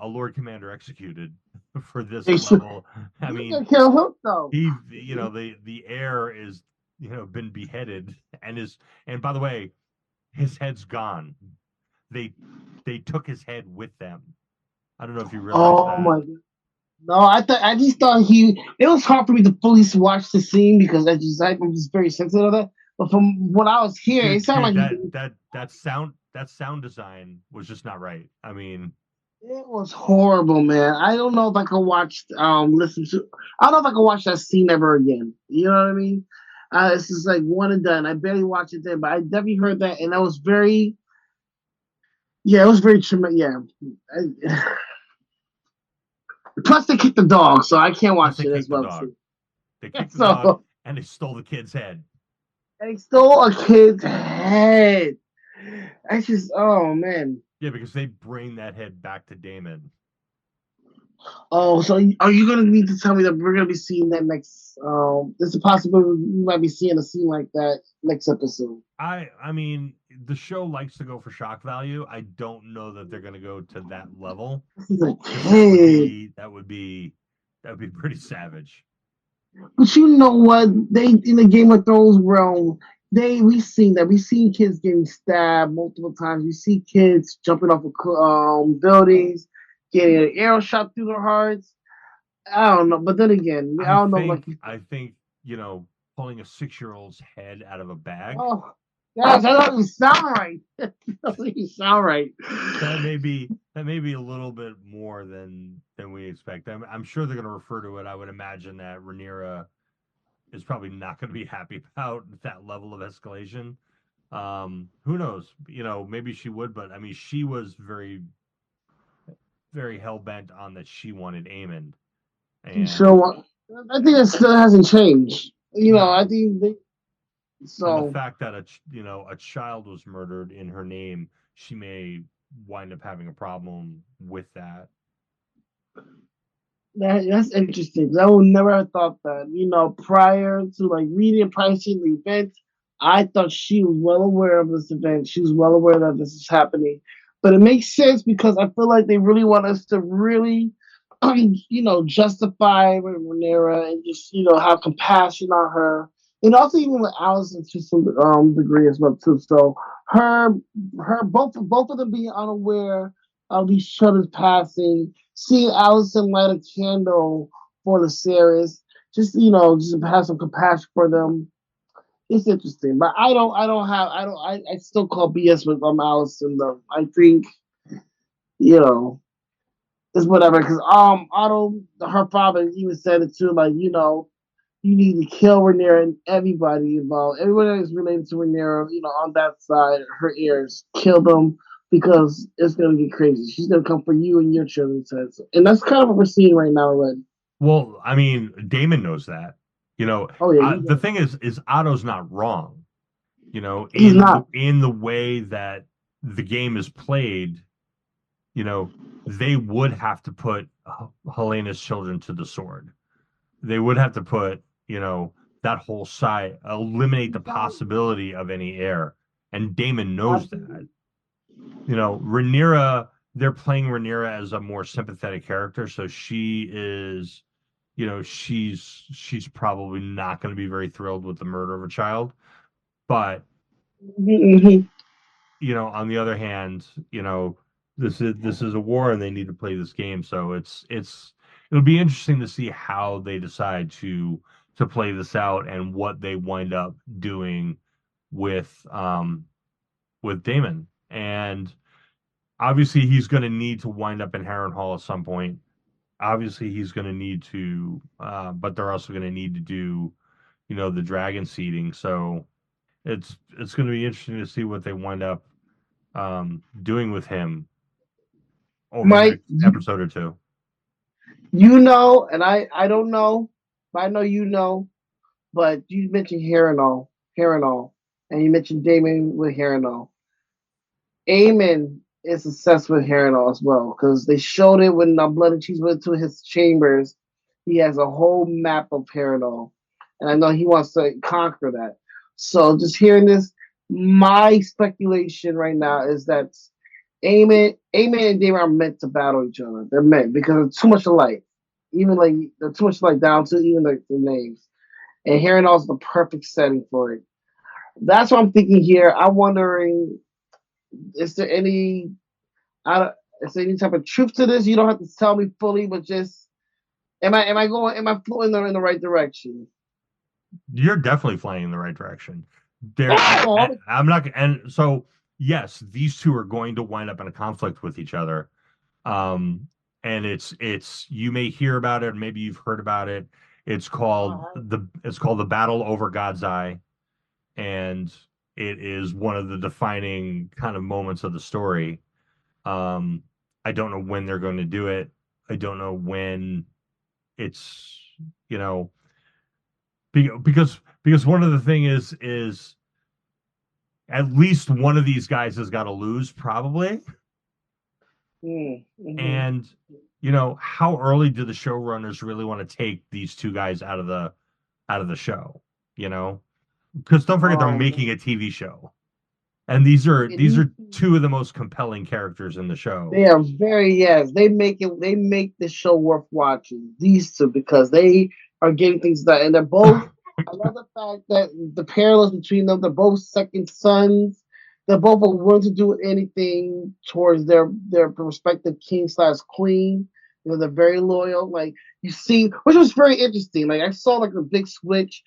Lord Commander executed for this They should. level. I He's mean, gonna kill him though. the heir is been beheaded and by the way, his head's gone. They they took his head with them. I don't know if you realize Oh that. my god. No, I just thought he. It was hard for me to fully watch the scene because I'm just very sensitive to that. But from what I was hearing, it sounded Dude, like that sound design was just not right. I mean, it was horrible, man. I don't know if I can watch listen to. I don't know if I can watch that scene ever again. You know what I mean? It's just like one and done. I barely watched it then, but I definitely heard that, and that was very. Yeah, it was very traumatic. Yeah. Plus, they kicked the dog, so I can't plus watch they it as kicked the well dog. too. They kicked the dog So and they stole the kid's head. they stole a kid's head. I just, oh man. Yeah, because they bring that head back to Damon. Oh, so are you gonna need to tell me that we're gonna be seeing that next? There's a possibility we might be seeing a scene like that next episode. I mean, the show likes to go for shock value. I don't know that they're going to go to that level This is a because that would kid, be that would be that would be pretty savage. but you know what? They in the Game of Thrones realm, we've seen kids getting stabbed multiple times. We see kids jumping off of buildings, getting an arrow shot through their hearts. I don't know, but then again, I I don't know. Like, think I think pulling a 6-year-old's head out of a bag, oh, gosh, that doesn't sound right. That doesn't even sound right. that may be a little bit more than we expect. I'm sure they're going to refer to it. I would imagine that Rhaenyra is probably not going to be happy about that level of escalation. Who knows? Maybe she would, but I mean, she was very, very hell bent on that she wanted Aemond, and So I think it still hasn't changed. no, I think and the so. fact that a child was murdered in her name, she may wind up having a problem with that. That's interesting. 'Cause I would never have thought that. Prior to like reading and pricing the event, I thought she was well aware of this event. She was well aware that this is happening. But it makes sense because I feel like they really want us to really, justify Renera and just have compassion on her and also even with Allison to some degree as well too. So her both of them being unaware of each other's passing, seeing Allison light a candle for the series, just just have some compassion for them. It's interesting, but I still call BS with Allison though. I think you know it's whatever because Otto, her father even said it too, like you need to kill Rhaenyra and everybody involved. Everyone that is related to Rhaenyra, on that side, her heirs, kill them because it's gonna get crazy. She's gonna come for you and your children. And that's kind of what we're seeing right now already. Well, I mean, Damon knows that. Oh yeah, The thing is Otto's not wrong. he's not. In the way that the game is played, they would have to put Helena's children to the sword. They would have to put, that whole side, eliminate the possibility of any heir. And Damon knows that. Rhaenyra, they're playing Rhaenyra as a more sympathetic character, so she is, she's probably not going to be very thrilled with the murder of a child. But Mm-hmm. on the other hand, this is a war and they need to play this game. So it'll be interesting to see how they decide to play this out and what they wind up doing with with Damon. And obviously he's going to need to wind up in Harrenhal at some point. Obviously he's going to need to but they're also going to need to do, the dragon seeding. So it's going to be interesting to see what they wind up doing with him over the Mike, next episode or two. and I don't know, but I know But you mentioned Harrenhal, and you mentioned Damon with Harrenhal. Aemon is obsessed with Harrenhal as well because they showed it when Blood and Cheese went to his chambers. He has a whole map of Harrenhal, and I know he wants to conquer that. So just hearing this, my speculation right now is that Aemon and Daemon are meant to battle each other. They're meant because they're too much alike. Even like they're too much alike down to even like the names. And Harrenhal's the perfect setting for it. That's what I'm thinking here. I'm wondering, is there any is there any type of truth to this? You don't have to tell me fully, but just am I flowing in the right direction? You're definitely flying in the right direction. Oh, I'm not, and so yes, these two are going to wind up in a conflict with each other. And it's you may hear about it, maybe you've heard about it. It's called the Battle over God's Eye, and it is one of the defining kind of moments of the story. Um, I don't know when they're going to do it. I don't know when it's you know because one of the thing is at least one of these guys has got to lose probably. mm-hmm. And how early do the showrunners really want to take these two guys out of the show? Because don't forget they're making a TV show, and these are two of the most compelling characters in the show. They are very yes. They make the show worth watching. These two because they are getting things done, and they're both. I love the fact that the parallels between them. They're both second sons. They're both willing to do anything towards their respective king slash queen. They're very loyal. Like you see, which was very interesting. Like I saw like a big switch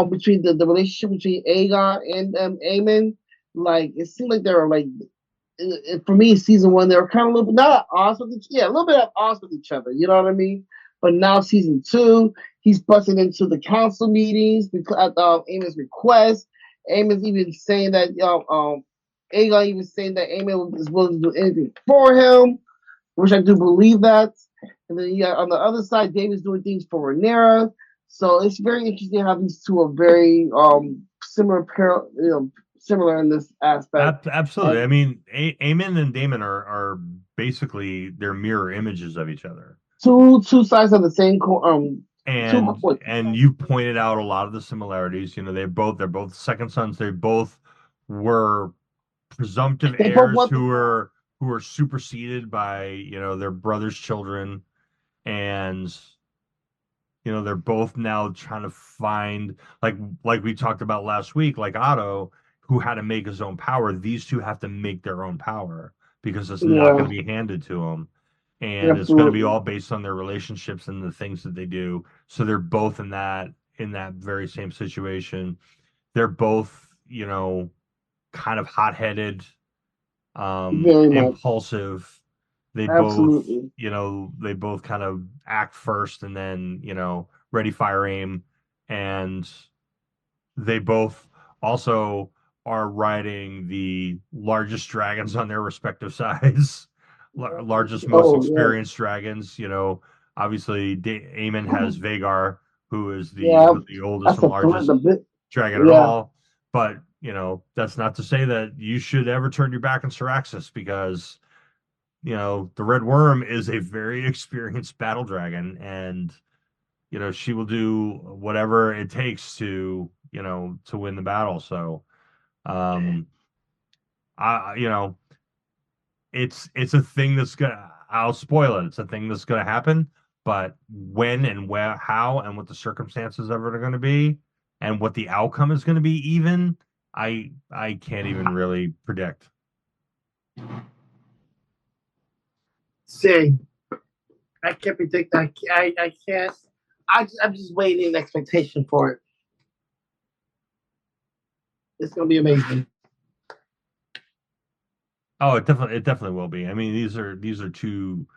between the relationship between Aegon and Aemon. Like it seemed like they were like for me, season one, they were kind of a little bit not at odds with a little bit at odds with each other. You know what I mean? But now season two, he's busting into the council meetings because at Aemon's request. Aemon's even saying that Aegon even saying that Aemon is willing to do anything for him, which I do believe that. And then on the other side, David's doing things for Rhaenyra. So it's very interesting how these two are very similar in this aspect. Absolutely. I And mean, Aemon and Damon are basically they're mirror images of each other. two sides of the same two And coins. you pointed out a lot of the similarities. They're both second sons. They both were presumptive They both heirs want who were superseded by their brother's children, and they're both now trying to find, like we talked about last week, like Otto, who had to make his own power. These two have to make their own power because it's not going Yeah, to be handed to them, and it's going to be absolutely. all based on their relationships and the things that they do. So they're both in that very same situation. They're both, kind of hot-headed, Very much. impulsive. They both, Absolutely. they both kind of act first and then, ready, fire, aim. And they both also are riding the largest dragons on their respective sides, largest, most Oh, yeah. experienced dragons. Obviously, Aemon has Vagar, who is Yeah, the oldest that's and a threat. largest The bit. dragon at Yeah. all. But, that's not to say that you should ever turn your back on Syraxis, because, the Red Worm is a very experienced battle dragon, and, she will do whatever it takes to win the battle. So, um, you know, it's a thing that's gonna, I'll spoil it. It's a thing that's gonna happen, but when and where, how, and what the circumstances of it are gonna be, and what the outcome is gonna be, even I can't even really predict. Say, I can't predict. I can't. I'm just waiting in expectation for it. It's gonna be amazing. Oh, it definitely will be. I mean, these are two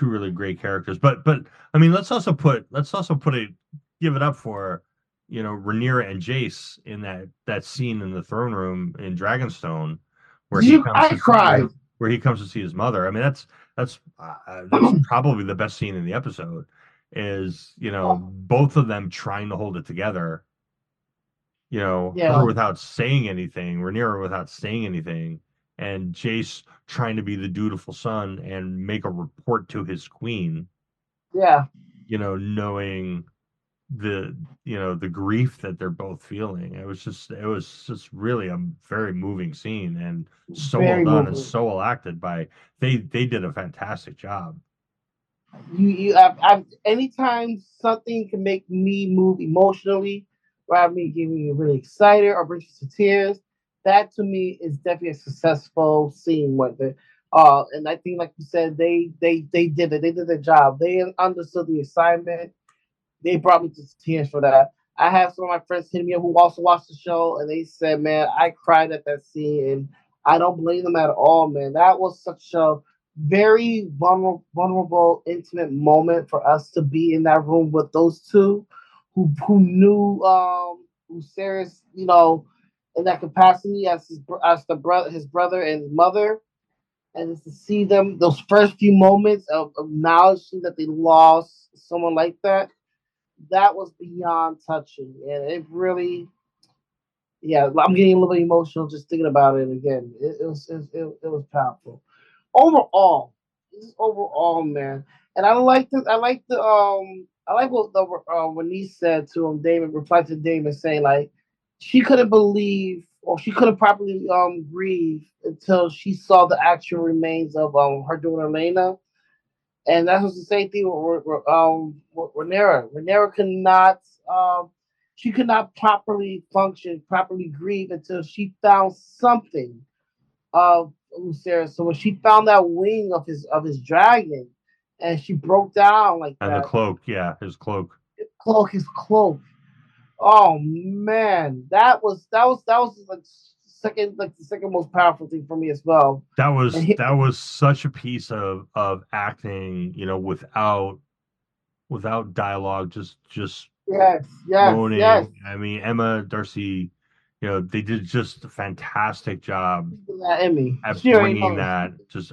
really great characters. But I mean, let's also put it give it up for, Rhaenyra and Jace in that scene in the throne room in Dragonstone, where he comes I to see cried. where he comes to see his mother. I mean, that's probably the best scene in the episode, is, both of them trying to hold it together, her Yeah, without saying anything, Rhaenyra without saying anything, and Jace trying to be the dutiful son and make a report to his queen, yeah. knowing the grief that they're both feeling. It was just really a very moving scene, and so well Very done and moving. so well acted by, they did a fantastic job. Anytime something can make me move emotionally, or have me get me really excited or bring me to tears, that to me is definitely a successful scene with it. And I think, like you said, they did it. They did their job. They understood the assignment. They brought me to tears for that. I have some of my friends hitting me up who also watched the show, and they said, "Man, I cried at that scene," and I don't blame them at all, man. That was such a very vulnerable, intimate moment for us to be in that room with those two, who knew who Sarah's, in that capacity as his brother and his mother, and just to see them those first few moments of acknowledging that they lost someone like that was beyond touching, and it really, yeah, I'm getting a little bit emotional just thinking about it again. It was powerful. Overall, overall, man, and I like what the when he said to him, David replied to David saying like she couldn't believe or she couldn't properly grieve until she saw the actual remains of her daughter Elena, and that was the same thing with Rhaenyra. Rhaenyra could not she could not properly function, properly grieve until she found something of Lucerys. So when she found that wing of his dragon, and she broke down like And the that, cloak, yeah, his cloak. his cloak. Oh man, that was like the second most powerful thing for me as well. That And was that was such a piece of acting, without dialogue, just yes, yes, yes. moaning. I mean, Emma Darcy, they did just a fantastic job That Emmy. at She already bringing knows.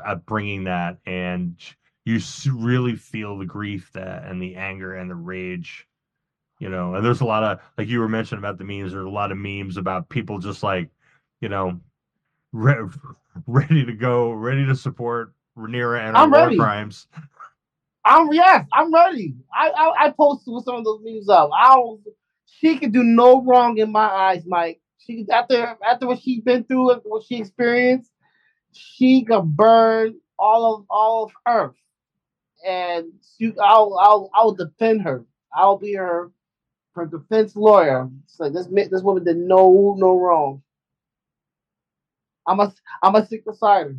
that, and you really feel the grief, that and the anger and the rage. And there's a lot of, like you were mentioning about the memes. There's a lot of memes about people just like, you know, re- ready to go, ready to support Rhaenyra and her I'm war ready. crimes. I'm ready. I posted with some of those memes up. I don't. She could do no wrong in my eyes, Mike. She after what she's been through, what she experienced, she could burn all of Earth, and I'll defend her. I'll be her defense lawyer. It's like this woman did no wrong. I'm a stick beside her.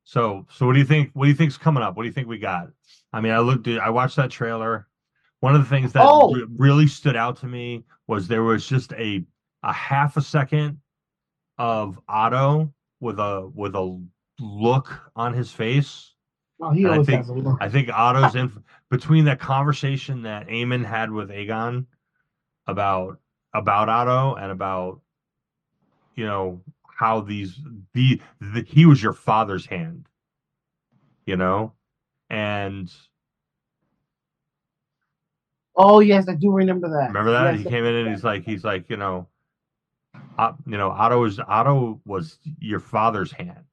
So what do you think? What do you think's coming up? What do you think we got? I mean, I watched that trailer. One of the things that Oh, really stood out to me was there was just a half a second of Otto with a look on his face, no, he and always has a look. I think Otto's in between that conversation that Eamon had with Aegon about Otto and about how he was your father's hand, you know, and Oh yes, I do remember that. remember that Yes, he I came in and remember that. he's like Otto was your father's hand,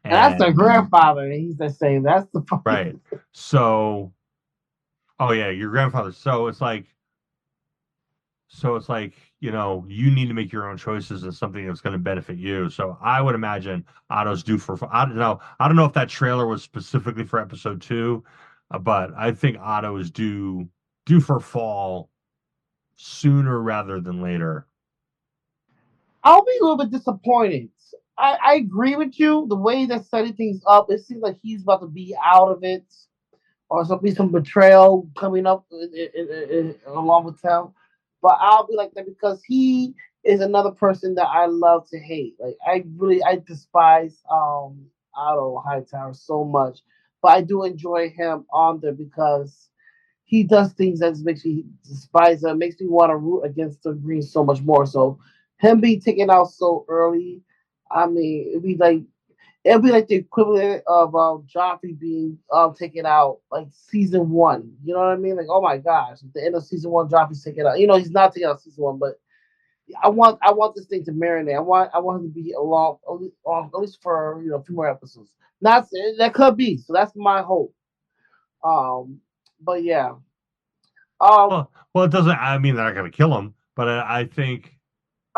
And that's their and grandfather. He's the same. That's the funny. right. So, oh yeah, your grandfather. So it's like, you need to make your own choices and something that's going to benefit you. So I would imagine Otto's due for. I don't know. I don't know if that trailer was specifically for episode 2, but I think Otto is due for fall sooner rather than later. I'll be a little bit disappointed. I agree with you. The way they're setting things up, it seems like he's about to be out of it, or some betrayal coming up along with him. But I'll be like that because he is another person that I love to hate. Like I despise Otto Hightower so much, but I do enjoy him on there because he does things that makes me despise him, makes me want to root against the Green so much more. So him being taken out so early, I mean, it'd be like the equivalent of Joffrey being taken out like season 1. You know what I mean? Like, oh my gosh, at the end of season 1, Joffrey's taken out. He's not taken out season 1, but I want this thing to marinate. I want him to be along at least for a few more episodes. Not that could be. So that's my hope. Um, but yeah. Um. Well, it doesn't. I mean, they're not going to kill him, but I think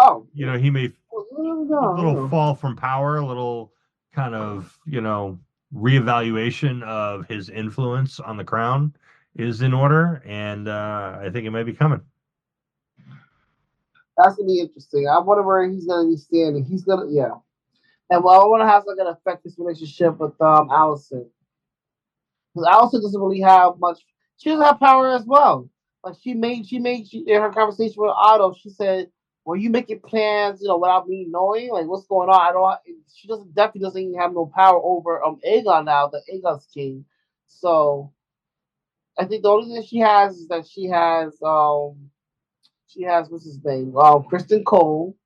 Oh. he may No, a no, little no. fall from power, a little kind of reevaluation of his influence on the crown is in order, and I think it might be coming. That's gonna be interesting. I wonder where he's gonna be standing. He's gonna, yeah. And well, I wonder how it's gonna affect his relationship with Allison. Because Allison doesn't really have much. She doesn't have power as well. Like she in her conversation with Otto, she said, "Were you making plans, without me knowing? Like, what's going on?" I don't. She definitely doesn't even have no power over Aegon now. The Aegon's king. So I think the only thing she has is that she has what's his name? Kristen Cole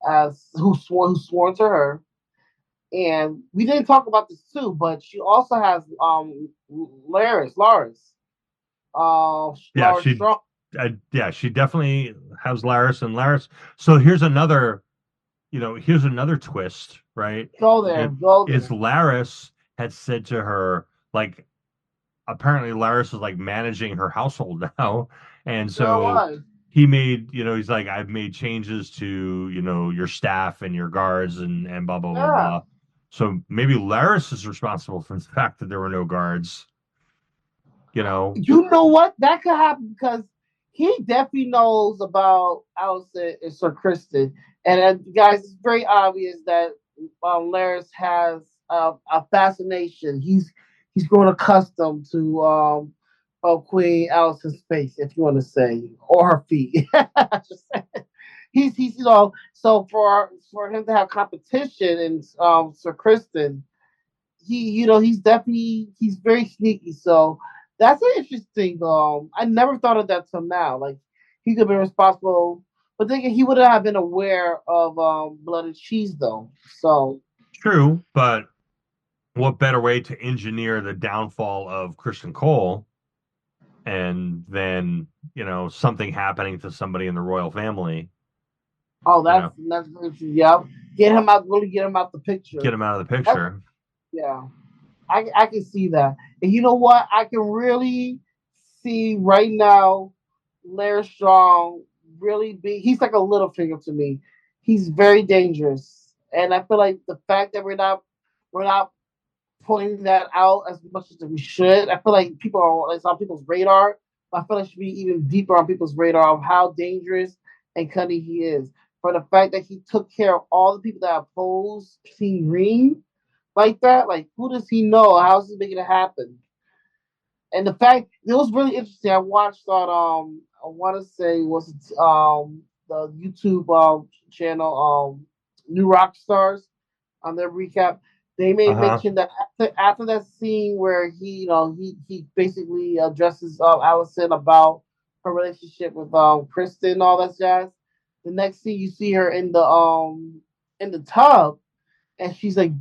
as who sworn to her. And we didn't talk about this too, but she also has Laris, Yeah, Laris Strong. she definitely has Laris and Laris. So here's another twist, right? Go there, go Is there. Laris had said to her, like, apparently Laris is like managing her household now, and Sure so was. he's like, I've made changes to your staff and your guards and blah blah blah Yeah. blah. So maybe Laris is responsible for the fact that there were no guards. You know, You know what? That could happen because he definitely knows about Allison and Sir Kristen. And guys, it's very obvious that Laris has a fascination. He's grown accustomed to Queen Allison's face, if you want to say, or her feet. Just say. So for him to have competition and Sir Kristen, he's very sneaky. So that's an interesting. I never thought of that till now. Like he could be responsible, but then he would have been aware of blood and cheese though. So true, but what better way to engineer the downfall of Christian Cole and then something happening to somebody in the royal family? oh, You that's know, that's yeah. Get him out. Really get him out the picture. get him out of the That's, picture. yeah, I can see that. And you know what? I can really see right now Larry Strong really be he's like a little figure to me. He's very dangerous. And I feel like the fact that we're not pointing that out as much as we should. I feel like it's on people's radar, but I feel like it should be even deeper on people's radar of how dangerous and cunning he is. For the fact that he took care of all the people that opposed Team Green like that, like who does he know? How's he making it happen? And the fact it was really interesting. I watched on I want to say was it, the YouTube channel New Rock Stars on their recap. They made Uh-huh. mention that after that scene where he basically addresses Allison about her relationship with Kristen and all that jazz. The next scene you see her in the tub, and she's like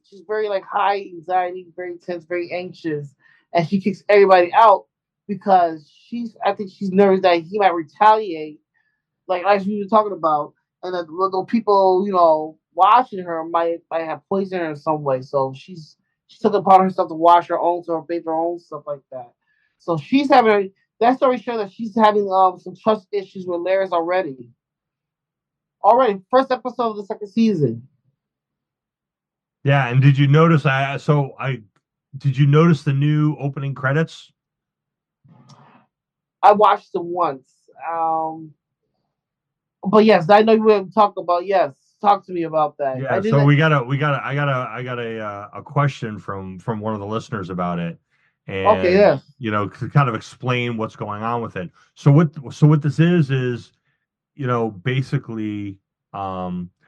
she's very like high anxiety, very tense, very anxious, and she kicks everybody out because I think she's nervous that he might retaliate, like as we were talking about, and that the people watching her might have poisoned her in some way. So she took it upon herself to wash her own, to bathe her own stuff like that. So she's having that story shows that she's having some trust issues with Laris already. Already, first episode of the second season. Yeah, and did you notice did you notice the new opening credits? I watched it once. But yes, I know you were talking about. Yes, talk to me about that. I Yeah, so didn't. I got a question from one of the listeners about it, Okay, and yes. to kind of explain what's going on with it. So what this is basically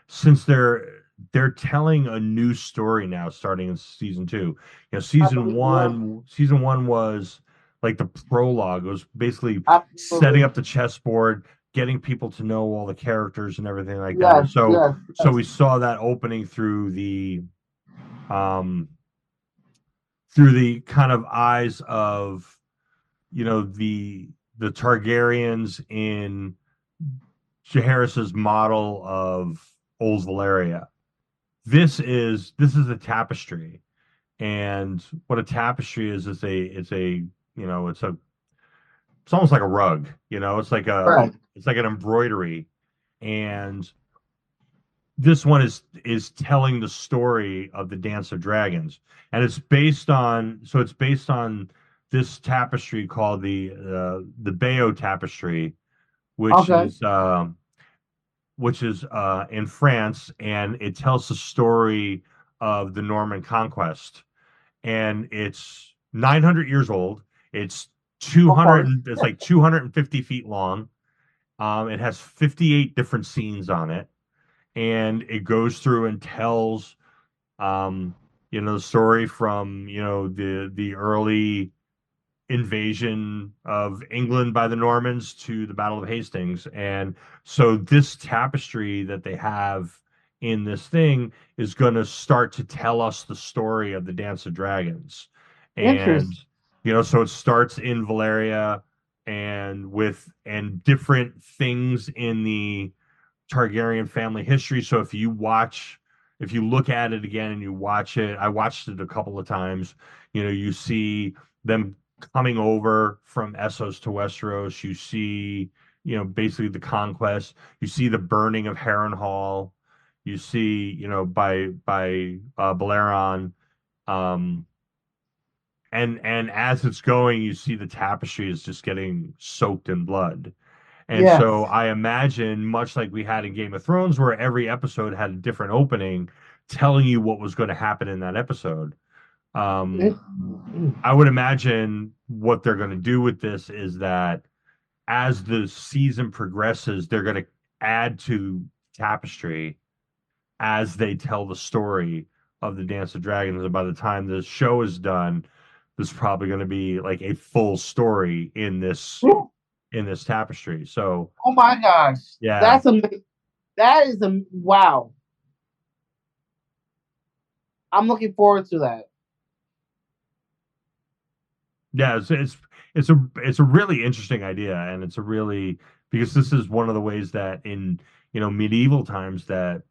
since they're telling a new story now starting in season two. I believe you. Season one was like the prologue. It was basically setting Absolutely. up the chessboard, getting people to know all the characters and everything like that. Yes, yes, So we yes. saw that opening um through the kind of eyes of the Targaryens in Jaehaerys's model of Old Valeria. This is a tapestry, and what a tapestry is it's a it's almost like a rug. Right. It's like an embroidery, and this one is telling the story of the Dance of Dragons, and it's based on this tapestry called the Bayeux tapestry, which Okay. is in France, and it tells the story of the Norman conquest, and it's 900 years old. It's Of course. it's like 250 feet long. It has 58 different scenes on it, and it goes through and tells the story from the early invasion of England by the Normans to the Battle of Hastings. And so this tapestry that they have in this thing is going to start to tell us the story of the Dance of Dragons. And Interest. so it starts in Valeria and different things in the Targaryen family history. So if you look at it again and you watch it, I watched it a couple of times. You see them coming over from Essos to Westeros. You see, basically the conquest. You see the burning of Harrenhal. You see, by Balerion. Um, and as it's going, you see the tapestry is just getting soaked in blood. And so Yes. I imagine, much like we had in Game of Thrones, where every episode had a different opening telling you what was going to happen in that episode. It- I would imagine what they're going to do with this is that as the season progresses, they're going to add to tapestry as they tell the story of the Dance of Dragons. And by the time the show is done, there's probably going to be like a full story in this tapestry. So Oh my gosh, yeah, that is a wow. I'm looking forward to that. yeah, it's a really interesting idea, and it's a really because this is one of the ways that in medieval times that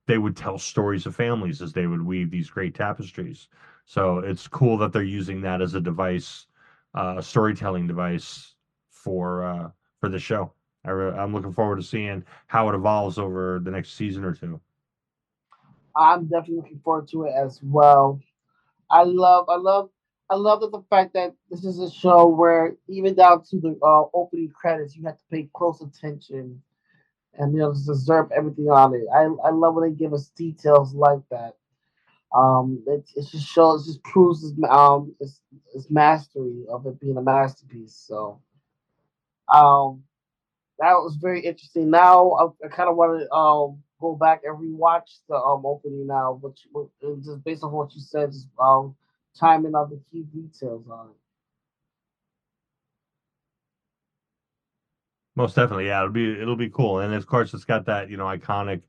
they would tell stories of families as they would weave these great tapestries. So it's cool that they're using that as a device, a storytelling device for the show. I'm looking forward to seeing how it evolves over the next season or two. I'm definitely looking forward to it as well. I love, I love, I love that the fact that this is a show where even down to the opening credits, you have to pay close attention and just observe everything on it. I love when they give us details like that. It just shows, it just proves his mastery of it being a masterpiece. So um, that was very interesting. Now I kind of want to go back and rewatch the opening now, but just based on what you said, just chiming on the key details on it. Most definitely, yeah. It'll be cool, and of course, it's got that iconic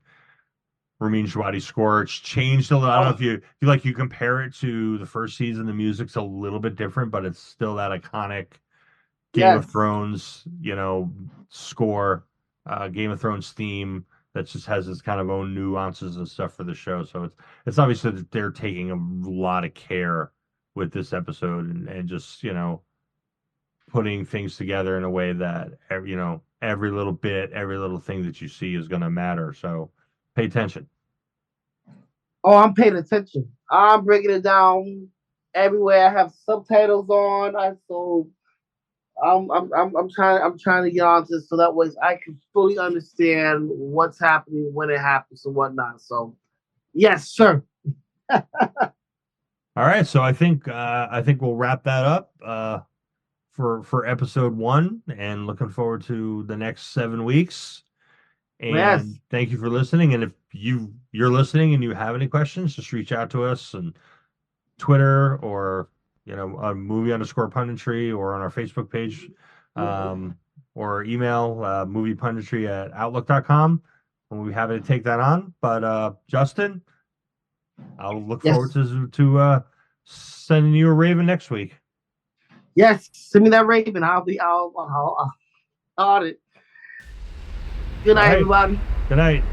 Ramin Djawadi score. It's changed a little. I don't know Oh, if you compare it to the first season. The music's a little bit different, but it's still that iconic Game of yes. Thrones, score, Game of Thrones theme that just has its kind of own nuances and stuff for the show. So it's obviously that they're taking a lot of care with this episode and just putting things together in a way that every little bit, every little thing that you see is going to matter. So pay attention. Oh, I'm paying attention. I'm breaking it down everywhere. I have subtitles on. I'm trying to get onto this so that way I can fully understand what's happening when it happens and whatnot. So yes, sir. All right, so I think we'll wrap that up for episode 1, and looking forward to the next 7 weeks. And Yes. thank you for listening. And if you're listening and you have any questions, just reach out to us on Twitter or a movie underscore punditry or on our Facebook page, um, or email moviepunditry at outlook.com. And we'll be happy to take that on. But Justin, I'll look forward Yes. to sending you a raven next week. Yes. Send me that raven. I'll on it. Good All night, right. everybody. Good night.